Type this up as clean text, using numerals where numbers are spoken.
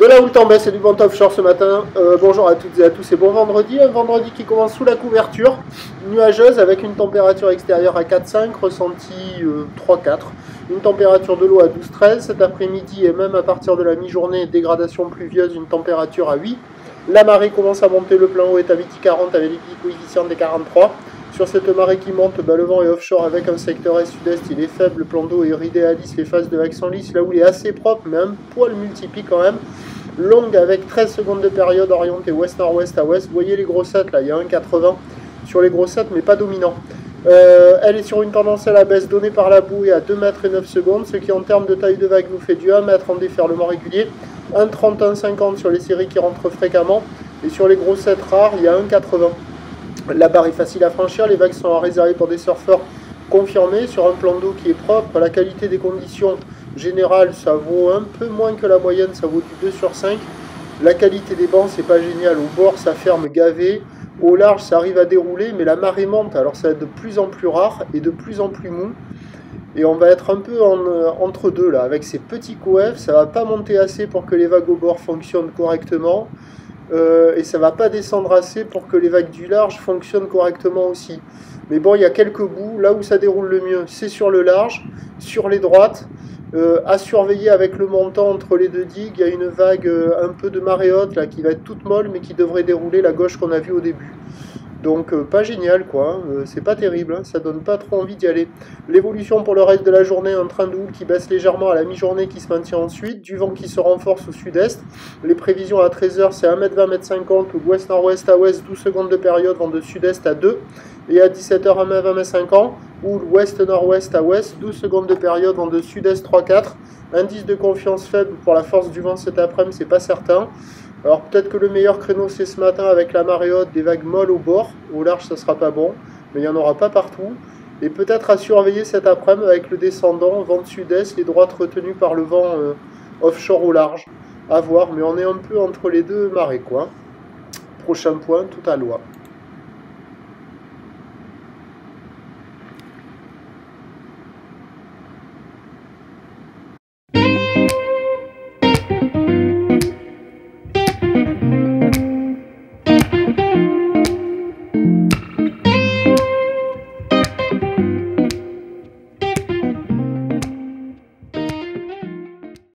De la houle en baisse et du vent offshore ce matin. Bonjour à toutes et à tous et bon vendredi. Un vendredi qui commence sous la couverture, nuageuse avec une température extérieure à 4,5, ressenti 3,4. Une température de l'eau à 12,13. Cet après-midi et même à partir de la mi-journée, dégradation pluvieuse, une température à 8. La marée commence à monter, le plein haut est à midi 40 avec les coefficients des 43. Sur cette marée qui monte, le vent est offshore avec un secteur est-sud-est, il est faible, le plan d'eau est ridé à lisse, les phases de vagues sont lisses, là où il est assez propre, mais un poil multiplie quand même. Longue avec 13 secondes de période orientée ouest-nord-ouest à ouest. Vous voyez les grossettes là, il y a 1,80 sur les grossettes, mais pas dominant. Elle est sur une tendance à la baisse donnée par la bouée à 2 mètres et 9 secondes, ce qui en termes de taille de vague nous fait du 1 mètre en déferlement régulier, 1,30, 1,50 sur les séries qui rentrent fréquemment, et sur les grossettes rares, il y a 1,80. La barre est facile à franchir, les vagues sont réservées pour des surfeurs confirmés sur un plan d'eau qui est propre. La qualité des conditions générales, ça vaut un peu moins que la moyenne, ça vaut du 2 sur 5. La qualité des bancs, c'est pas génial. Au bord, ça ferme gavé. Au large, ça arrive à dérouler, mais la marée monte, alors ça va être de plus en plus rare et de plus en plus mou. Et on va être un peu entre deux là, avec ces petits coefs, ça va pas monter assez pour que les vagues au bord fonctionnent correctement. Et ça va pas descendre assez pour que les vagues du large fonctionnent correctement aussi. Mais bon, il y a quelques bouts, là où ça déroule le mieux, c'est sur le large, sur les droites, à surveiller avec le montant entre les deux digues. Il y a une vague un peu de marée haute là, qui va être toute molle, mais qui devrait dérouler la gauche qu'on a vue au début. Donc pas génial quoi, c'est pas terrible, hein, ça donne pas trop envie d'y aller. L'évolution pour le reste de la journée, un train de houle qui baisse légèrement à la mi-journée qui se maintient ensuite, du vent qui se renforce au sud-est. Les prévisions à 13h c'est 1m20, 1m50 ou d'ouest-nord-ouest à ouest, 12 secondes de période vent de sud-est à 2. Et à 17h 1m20, 1m50 ou ouest-nord-ouest à ouest, 12 secondes de période vent de sud-est 3-4. Indice de confiance faible pour la force du vent cet après-midi, c'est pas certain. Alors peut-être que le meilleur créneau c'est ce matin avec la marée haute, des vagues molles au bord, au large ça sera pas bon, mais il n'y en aura pas partout. Et peut-être à surveiller cet après-midi avec le descendant, vent de sud-est, les droites retenues par le vent offshore au large. À voir, mais on est un peu entre les deux marées quoi. Prochain point, tout à loi.